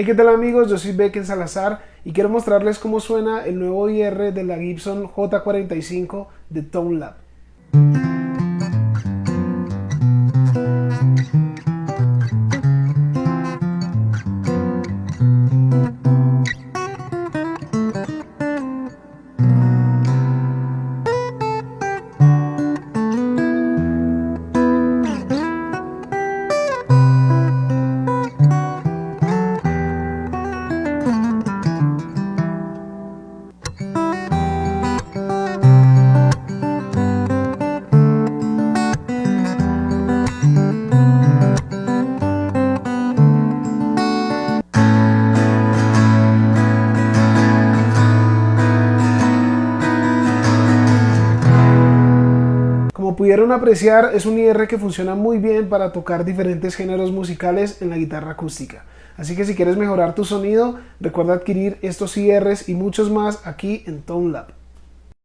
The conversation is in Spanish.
Hey, ¿qué tal amigos? Yo soy Becken Salazar y quiero mostrarles cómo suena el nuevo IR de la Gibson J45 de Tone Lab. Como pudieron apreciar, es un IR que funciona muy bien para tocar diferentes géneros musicales en la guitarra acústica. Así que si quieres mejorar tu sonido, recuerda adquirir estos IRs y muchos más aquí en Tone Lab.